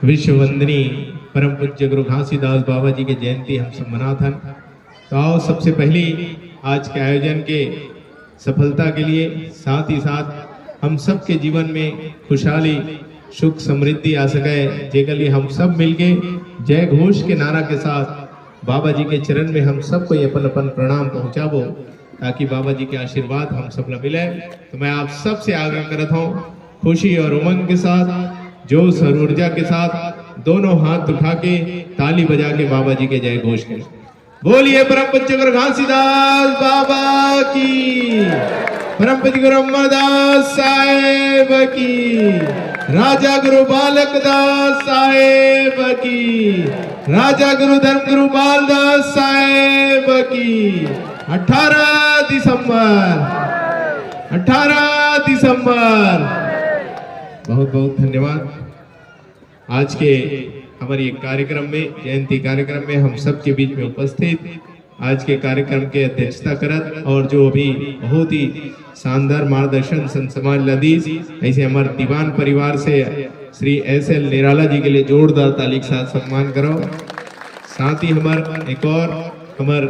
विश्व वंदनीय परम पूज्य गुरु घासीदास बाबा जी के जयंती हम सब मनाथन। तो आओ सबसे पहले आज के आयोजन के सफलता के लिए साथ ही साथ हम सब के जीवन में खुशहाली सुख समृद्धि आ सके जेके लिए हम सब मिलके जय घोष के नारा के साथ बाबा जी के चरण में हम सबको अपन अपन प्रणाम पहुंचाबो ताकि बाबा जी के आशीर्वाद हम सब ला मिले। तो मैं आप सब से आग्रह करता हूँ खुशी और उमंग के साथ जोश और ऊर्जा के साथ दोनों हाथ उठा के ताली बजा के बाबा जी के जय घोष करें। बोलिए परम पूज्य गुरु घासीदास बाबा की, परम पूज्य गुरु अमरदास साहेब की, राजा गुरु बालक दास साहेब की, राजा गुरु धर्म गुरु बालदास साहेब की। 18 दिसंबर बहुत बहुत धन्यवाद। आज के हमारी कार्यक्रम में जयंती कार्यक्रम में हम सब के बीच में उपस्थित आज के कार्यक्रम के अध्यक्षता करत और जो अभी बहुत ही शानदार मार्गदर्शन संत समाज लदीज ऐसे हमारे दीवान परिवार से श्री SL निराला जी के लिए जोरदार ताली के साथ सम्मान करो। साथ ही हमार एक और हमार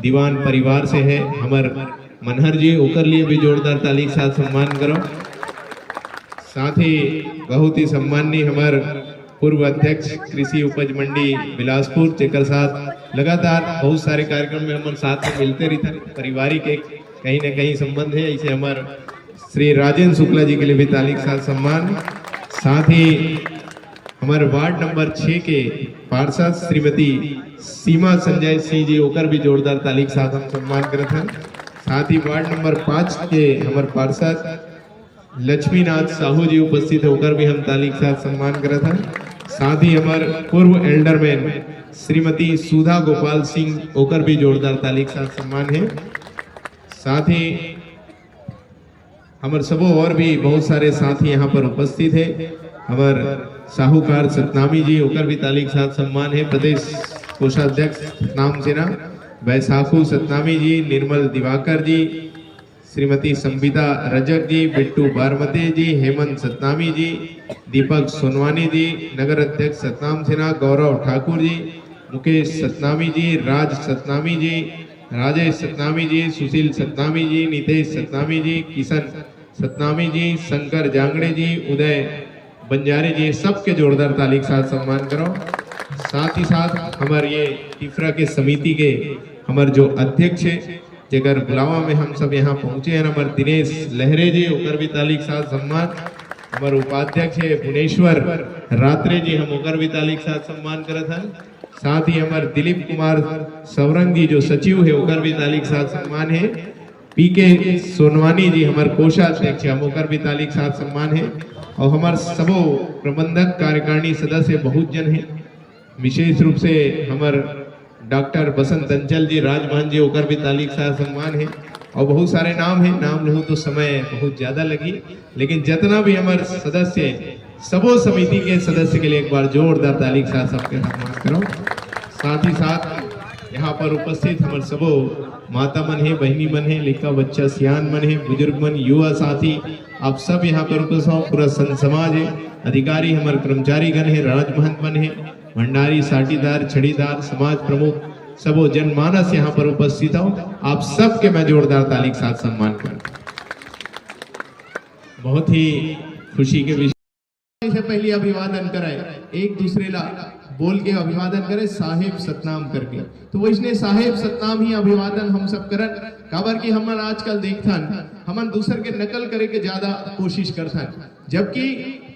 दीवान परिवार से है हमार मनहर जी, ओकर लिए भी जोरदार ताली के साथ सम्मान करो। साथ ही बहुत ही सम्माननीय हमार पूर्व अध्यक्ष कृषि उपज मंडी बिलासपुर जेकर साथ लगातार बहुत सारे कार्यक्रम में हमारे साथ में मिलते रहते हैं, पारिवारिक एक कहीं न कहीं संबंध है। ऐसे हमारे श्री राजेंद्र शुक्ला जी के लिए भी ताली के साथ सम्मान। साथ ही हमारे वार्ड नंबर 6 के पार्षद श्रीमती सीमा संजय सिंह जी ओकर भी जोरदार ताली के साथ हम सम्मान करते हैं। साथ ही वार्ड नंबर 5 के हमारे पार्षद लक्ष्मीनाथ साहू जी उपस्थित होकर भी हम ताली के साथ सम्मान करते हैं। साथ ही हमारे पूर्व एल्डरमैन श्रीमती सुधा गोपाल सिंह ओकर भी जोरदार ताली के साथ सम्मान है। साथ ही हमारे सबों और भी बहुत सारे साथी यहाँ पर उपस्थित है। हमारे साहूकार सतनामी जी ओकर भी ताली के साथ सम्मान है। प्रदेश कोषाध्यक्ष सतनाम सिन्हा, बैसाखू सतनामी जी, निर्मल दिवाकर जी, श्रीमती संबिता रजक जी, बिट्टू बारमते जी, हेमंत सतनामी जी, दीपक सोनवानी जी, नगर अध्यक्ष सतनाम सिन्हा, गौरव ठाकुर जी, मुकेश सतनामी जी, राज सतनामी जी, राजेश सतनामी जी, सुशील सतनामी जी, नितेश सतनामी जी, किशन सतनामी जी, शंकर जांगड़े जी, उदय बंजारे जी, सबके जोरदार ताली के साथ सम्मान करो। साथ ही साथ हमारे ये तिफरा के समिति के हमारे जो अध्यक्ष है जेकर बुलावा में हम सब यहाँ पहुंचे हैं, हमारे दिनेश लहरे जी ओकर भी ताली के साथ सम्मान। हमारे उपाध्यक्ष है भुवनेश्वर रात्रे जी, हम ओकर भी ताली के साथ सम्मान करत हैं। साथ ही हमारे दिलीप कुमार सवरंग जी जो सचिव है ओकर भी ताली के साथ सम्मान है। PK सोनवानी जी हमारे कोषाध्यक्ष, हम ओकर भी ताली के साथ सम्मान है। और हमारे सबो प्रबंधक कार्यकारिणी सदस्य बहुत जन है, विशेष रूप से हमारे डॉक्टर बसंत अंचल जी, राजमान जी ओकर भी ताली के साथ सम्मान है। और बहुत सारे नाम है, नाम लूँ तो समय बहुत ज्यादा लगी, लेकिन जितना भी हमारे सदस्य है सबो समिति के सदस्य के लिए एक बार जोरदार ताली के साथ सबके सम्मान करो। साथ ही साथ यहाँ पर उपस्थित हमारे सबो माता मन है, बहनी मन है, लिखा बच्चा सियान मन है, बुजुर्ग मन, युवा साथी, आप सब यहाँ पर उपस्थित हो। पूरा संत समाज है, अधिकारी हमारे कर्मचारी गण है, राजमहंत मन है, भंडारी, साटीदार, छड़ीदार, समाज प्रमुख, सबो जनमानस यहाँ पर उपस्थित हो। आप सबके मैं जोरदार ताली के साथ सम्मान करूं। बहुत ही खुशी के विषय से पहले अभिवादन कराए, एक दूसरे ला बोल के अभिवादन करे साहेब सतनाम करके। तो वैसने साहेब सतनाम ही अभिवादन हम सब करन, काबर की हमन आजकल देखथन हमन दूसर के नकल करे के ज्यादा कोशिश करथन, जबकि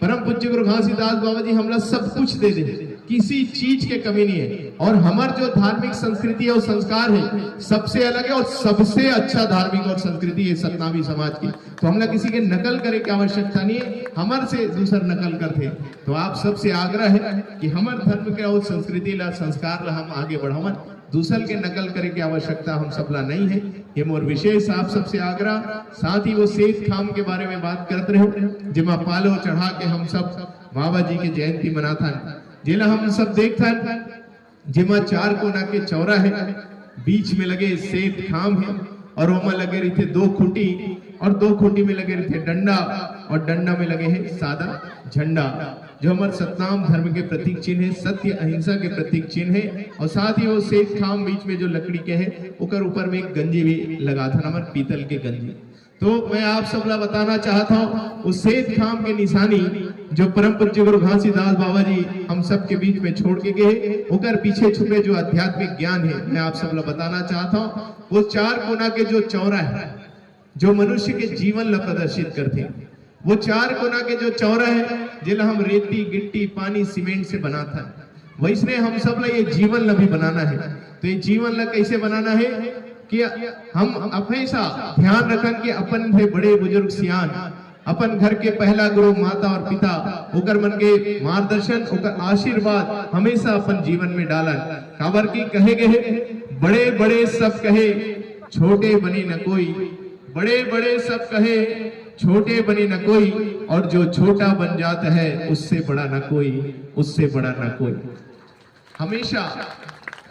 परम पूज्य गुरु घासीदास बाबा जी हमला सब कुछ दे दे, किसी चीज के कमी नहीं है। और हमार जो धार्मिक संस्कृति और संस्कार है सबसे अलग है और सबसे अच्छा धार्मिक और संस्कृति है सतनामी समाज की। तो हमला किसी के नकल करे की आवश्यकता नहीं है, हमार से दूसर नकल करते। तो आप सबसे आग्रह है कि हमार धर्म के और संस्कृति ला संस्कार ला हम आगे बढ़ावन, दूसर के नकल करे की आवश्यकता हम सबला नहीं है। ये मोर विशेष आप सबसे आग्रह। साथ ही वो सेठ खाम के बारे में बात करते रहे जिमा पालो चढ़ा के हम सब बाबा जी की जयंती मनाथन, जिला हम सब देखथन जिमा 4 कोना के चौरा है, बीच में लगे सेठ खाम है और ओमा लगे रही थे 2 खूंटी और 2 खूंटी में लगे रही थे डंडा और डंडा में लगे है सादा झंडा। जो हमारे सतनाम धर्म के प्रतीक चिन्ह है, सत्य अहिंसा के प्रतीक चिन्ह है। और साथ ही वो सेठ खाम बीच में जो लकड़ी के है ओकर ऊपर में एक गंजी भी लगा था, हमारे पीतल के गंजी। तो मैं आप सबला बताना चाहता हूँ उस सेठ खाम के निशानी जो परम पूज्य गुरु घासीदास बाबा जी हम सब के बीच में छोड़ के गए, ओकर पीछे छुपे जो आध्यात्मिक ज्ञान है मैं आप सबला बताना चाहता हूँ। वो चार कोना के जो चौरा है जो मनुष्य के जीवन ला प्रदर्शित करते हैं, वो चार कोना के जो चौरा है जिला हम रेती गिट्टी पानी सीमेंट से बनाता है, वैसने हम सब ला ये जीवन ला भी बनाना है। तो ये जीवन ला कैसे बनाना है कि हम हमेशा ध्यान रखन कि अपन थे बड़े बुजुर्ग सियान, अपन घर के पहला गुरु माता और पिता ओकर मन के मार्गदर्शन ओकर आशीर्वाद हमेशा अपन जीवन में डालन। काबर की कहे गए बड़े बड़े सब कहे छोटे बने न कोई, बड़े बड़े सब कहे छोटे बने न कोई, और जो छोटा बन जाता है उससे बड़ा न कोई, उससे बड़ा न कोई। हमेशा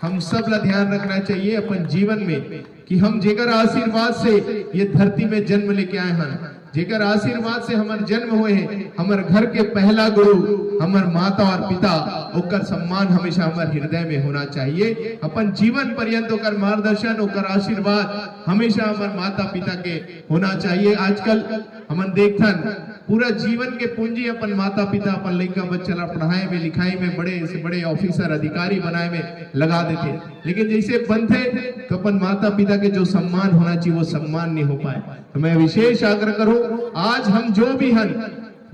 हम सब ला ध्यान रखना चाहिए अपन जीवन में कि हम जेकर आशीर्वाद से ये धरती में जन्म लेके आए हैं, जेकर आशीर्वाद से हमार जन्म हुए हैं, हमार घर के पहला गुरु हमार माता और पिता, ओकर सम्मान हमेशा हमार हृदय में होना चाहिए। अपन जीवन पर्यंत ओकर मार्गदर्शन ओकर आशीर्वाद हमेशा हमार माता पिता के होना चाहिए। आजकल हमन देखथन पूरा जीवन के पूंजी अपन माता पिता अपन लड़का बच्चा ला पढ़ाई में लिखाई में बड़े से बड़े ऑफिसर अधिकारी बनाए में लगा देते, लेकिन जैसे बनते तो अपन माता पिता के जो सम्मान होना चाहिए वो सम्मान नहीं हो पाए। तो मैं विशेष आग्रह करूं आज हम जो भी हन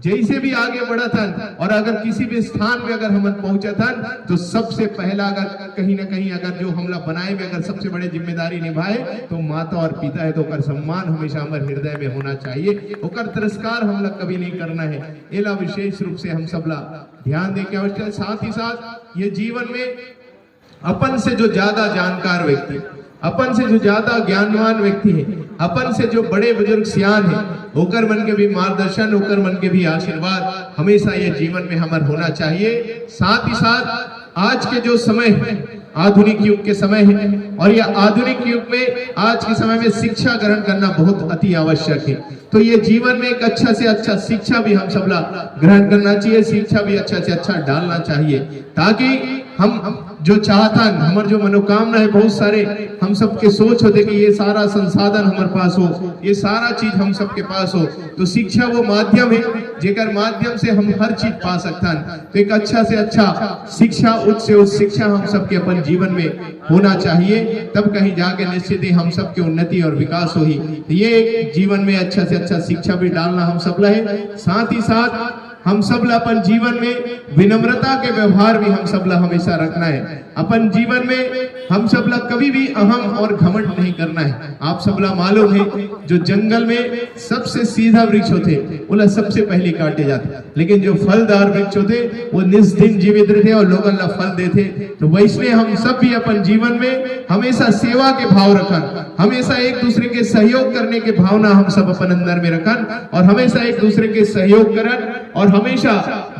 जैसे भी आगे बढ़ा था और अगर किसी भी स्थान में अगर हम पहुंचा था तो सबसे पहला अगर कहीं ना कहीं अगर जो हमला बनाए में अगर सबसे बड़े जिम्मेदारी निभाए तो माता और पिता है, तो ओकर सम्मान हमेशा हमारे हृदय में होना चाहिए, ओकर तिरस्कार हमला कभी नहीं करना है। एला विशेष रूप से हम सबला ध्यान दे के आवश्यक। साथ ही साथ ये जीवन में अपन से जो ज्यादा जानकार व्यक्ति, अपन से जो ज्यादा ज्ञानवान व्यक्ति है, अपन से जो बड़े बुजुर्ग सियान है, ओकर मन के भी मार्गदर्शन ओकर मन के भी आशीर्वाद हमेशा ये जीवन में हमार होना चाहिए। साथ ही साथ आज के जो समय है आधुनिक युग के समय है, और यह आधुनिक युग में आज के समय में शिक्षा ग्रहण करना बहुत अति आवश्यक है। तो ये जीवन में एक अच्छा से अच्छा शिक्षा भी हम सबला ग्रहण करना चाहिए, शिक्षा भी अच्छा से अच्छा डालना चाहिए, ताकि हम जो चाहता हमारे जो मनोकामना है बहुत सारे हम सबके सोच होते कि ये सारा संसाधन हमारे पास हो, ये सारा चीज हम सबके पास हो। तो शिक्षा वो माध्यम है जेकर माध्यम से हम हर चीज पा सकता। तो एक अच्छा से अच्छा शिक्षा उच्च से उच्च शिक्षा हम सबके अपन जीवन में होना चाहिए, तब कहीं जाके निश्चित ही हम सबके उन्नति और विकास होगी। ये जीवन में अच्छा से अच्छा शिक्षा भी डालना हम सबला है। साथ ही साथ हम सबला अपन जीवन में विनम्रता के व्यवहार भी हम सबला हमेशा रखना है। अपन जीवन में हम सबला कभी भी अहम और घमंड नहीं करना है। आप सबला मालूम है जो जंगल में सबसे सीधा वृक्ष होते उन्हें सबसे पहले काटे जाते, लेकिन जो फलदार वृक्ष होते वो निस्दिन जीवित रहते और लोगों ला फल देते। तो वैसने हम सब भी अपन जीवन में हमेशा सेवा के भाव रखन, हमेशा एक दूसरे के सहयोग करने के भावना हम सब अपन अंदर में रखन, और हमेशा एक दूसरे के सहयोग करन, और हमेशा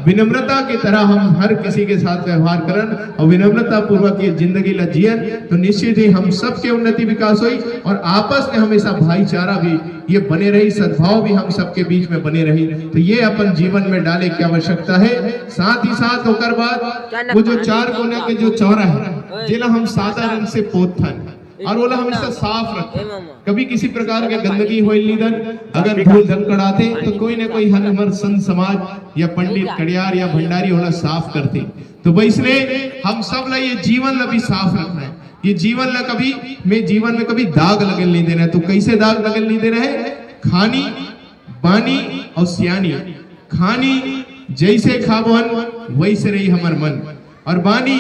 विनम्रता की तरह हम हर किसी के साथ व्यवहार करन और विनम्रता पूर्वक ये जिंदगी ला जियन। तो निश्चित ही हम सबके उन्नति विकास हुई, और आपस में हमेशा भाईचारा भी ये बने रही, सद्भाव भी हम सबके बीच में बने रही। तो ये अपन जीवन में डाले की आवश्यकता है। साथ ही साथ होकर बाद वो जो चार कोना के जो चौरा है जिला हम सादा रंग से पोतथन और वो हमेशा साफ रखें, कभी किसी प्रकार के गंदगी हो लीदन, अगर धूल धक्कड़ आते तो कोई ना कोई हमार संत समाज या पंडित कड़ियार या भंडारी होला साफ करते। तो वैसने हम सब ला ये जीवन ला भी साफ रखना है। ये जीवन ला कभी में जीवन में कभी दाग लगल नहीं देना है। तो कैसे दाग लगल नहीं देना है? खानी बानी और सियानी। खानी जैसे खाबोन वैसे रही हमार मन, और बानी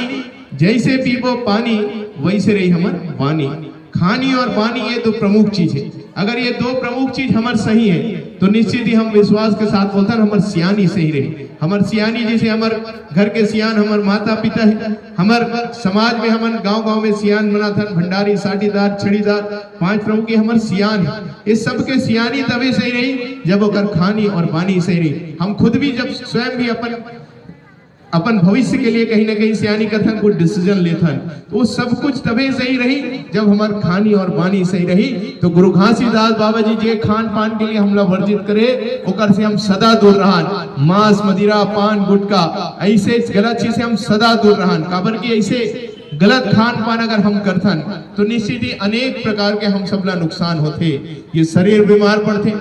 जैसे पीबो पानी वैसे रही हमार वाणी। खानी और वाणी ये दो प्रमुख चीज है। अगर ये दो प्रमुख चीज हमार सही है तो निश्चित ही हम विश्वास के साथ बोलते हैं हमार सियानी सही रहे। हमार सियानी जैसे हमार घर के सियान हमार माता पिता है, हमार समाज में हमार गांव-गांव में सियान बना था, भंडारी साटीदार छड़ीदार 5 प्रमुख के हमार सियान है। इस सबके सियानी तभी सही रही जब ओकर खानी और वाणी सही रही। हम खुद भी जब स्वयं भी अपन अपन भविष्य के लिए कहीं ना कहीं सियानी कथन कुछ डिसीजन लेथन, तो वो सब कुछ तबे सही रही जब हमार खानी और बानी सही रही। तो गुरु घासीदास बाबा जी जे खान पान के लिए हमला वर्जित करे ओकर से हम सदा दूर रहन। मांस मदिरा पान गुटका ऐसे गलत चीज से हम सदा दूर रहन। काबर की ऐसे गलत खान पान अगर हम करथन तो निश्चित ही अनेक प्रकार के हम सबला नुकसान होते। ये शरीर बीमार पड़ते,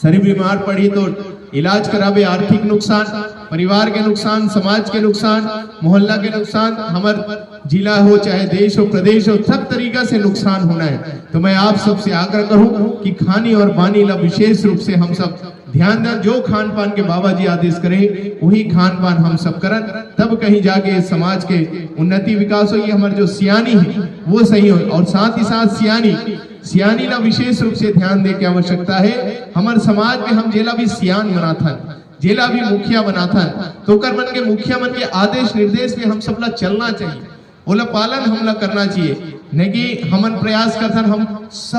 शरीर बीमार पड़ी तो इलाज करावे, आर्थिक नुकसान, परिवार के नुकसान, समाज के नुकसान, मोहल्ला के नुकसान, हमार जिला हो चाहे देश हो प्रदेश हो, सब तरीका से नुकसान होना है। तो मैं आप सबसे आग्रह करूं कि खानी और बानी ला विशेष रूप से हम सब ध्यान दें। जो खान पान के बाबा जी आदेश करे वही खान पान हम सब करन, तब कहीं जाके समाज के उन्नति विकास हो। ये हमारे जो सियानी है वो सही हो, और साथ ही साथ सियानी ला विशेष रूप से ध्यान दे की आवश्यकता है। हमारे समाज में हम जेला भी सियान बनाथन, जेला भी मुखिया बनाथन, तो कर मन के मुखिया मन के आदेश निर्देश में हम सबला चलना चाहिए, ओला पालन हमला करना चाहिए। नहीं कि हमन प्रयास करथन, हम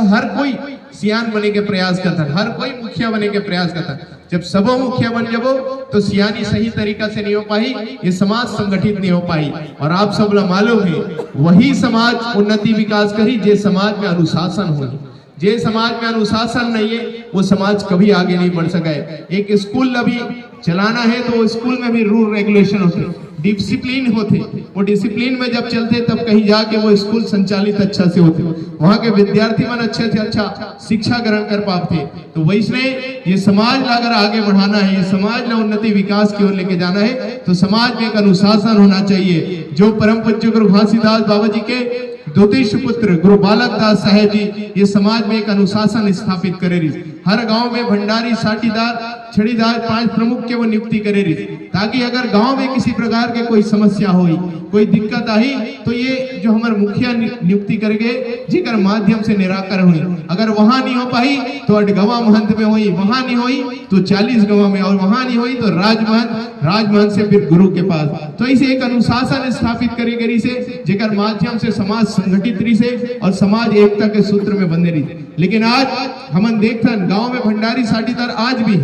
हर कोई सियान बने के प्रयास करथन, हर कोई मुखिया बने के प्रयास करथन। जब सबो मुखिया बन जबो तो सियानी सही तरीका से नहीं हो पाई, ये समाज संगठित नहीं हो पाई। और आप सब ला मालूम है वही समाज उन्नति विकास करी जे समाज में अनुशासन हो। जे समाज में अनुशासन नहीं है वो समाज कभी आगे नहीं बढ़ सके। एक स्कूल अभी चलाना है तो स्कूल में भी रूल रेगुलेशन होते, डिसिप्लिन होते, वो डिसिप्लिन में जब चलते तब कहीं जाके वो स्कूल संचालित अच्छा से होते, वहाँ के विद्यार्थी मन अच्छे से अच्छा शिक्षा ग्रहण कर पाते। तो वैसे ये समाज ला अगर आगे बढ़ाना है, ये समाज ला उन्नति विकास की ओर लेके जाना है तो समाज में एक अनुशासन होना चाहिए। जो परम पूज्य गुरु घासीदास बाबा जी के द्वितीय पुत्र गुरु बालक दास साहेब जी ये समाज में एक अनुशासन स्थापित करे रही। हर गांव में भंडारी, साटीदार, छड़ीदार 5 प्रमुख के वो नियुक्ति करे रही, ताकि अगर गांव में किसी प्रकार के कोई समस्या हुई, कोई दिक्कत आई तो ये जो हमारे मुखिया नियुक्ति करेंगे जिकर माध्यम से निराकरण हुई। अगर वहां नहीं हो पाई तो अडगवा महंत में हुई, वहां नहीं हुई तो 40 गवा में, और वहां नहीं हुई तो राजमहंत से फिर गुरु के पास। तो ऐसे एक अनुशासन स्थापित करे गरी से जेकर माध्यम से समाज संगठित रही से और समाज एकता के सूत्र में बंधे रही। लेकिन आज हमन देखथन गांव में भंडारी साटीदार आज भी,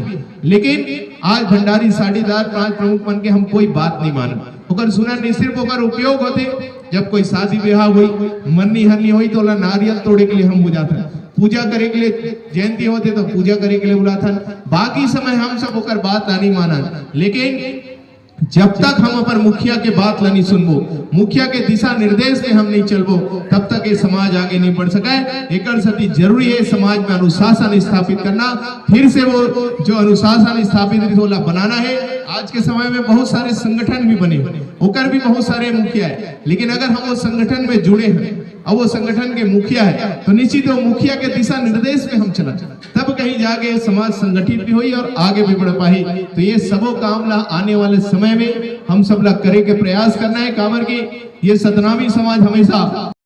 लेकिन आज भंडारी साटीदार 5 प्रमुख मन के हम कोई बात नहीं मानब। ओकर सुना नहीं, सिर्फ ओकर उपयोग होते जब कोई शादी ब्याह हुई, मरनी हरनी हुई तो नारियल तोड़े के लिए हम बुझाते, पूजा करे के लिए जयंती होते तो पूजा करे के लिए बुलाथन। बाकी समय हम सब ओकर बात नहीं मानन। लेकिन जब तक हम अपन मुखिया के बात ला नहीं सुनबो, मुखिया के दिशा निर्देश में हम नहीं चलबो, तब तक ये समाज आगे नहीं बढ़ सके। एक सती जरूरी है समाज में अनुशासन स्थापित करना। फिर से वो जो अनुशासन स्थापित होला बनाना है। आज के समय में बहुत सारे संगठन भी बने, ओकर भी बहुत सारे मुखिया है, लेकिन अगर हम वो संगठन में जुड़े हैं और वो संगठन के मुखिया है तो निश्चित वो मुखिया के दिशा निर्देश में हम चला, तब कहीं जाके समाज संगठित भी हुई और आगे भी बढ़ पाई। तो ये सबो काम ला आने वाले समय में हम सब ला करे के प्रयास करना है। काबर की ये सतनामी समाज हमेशा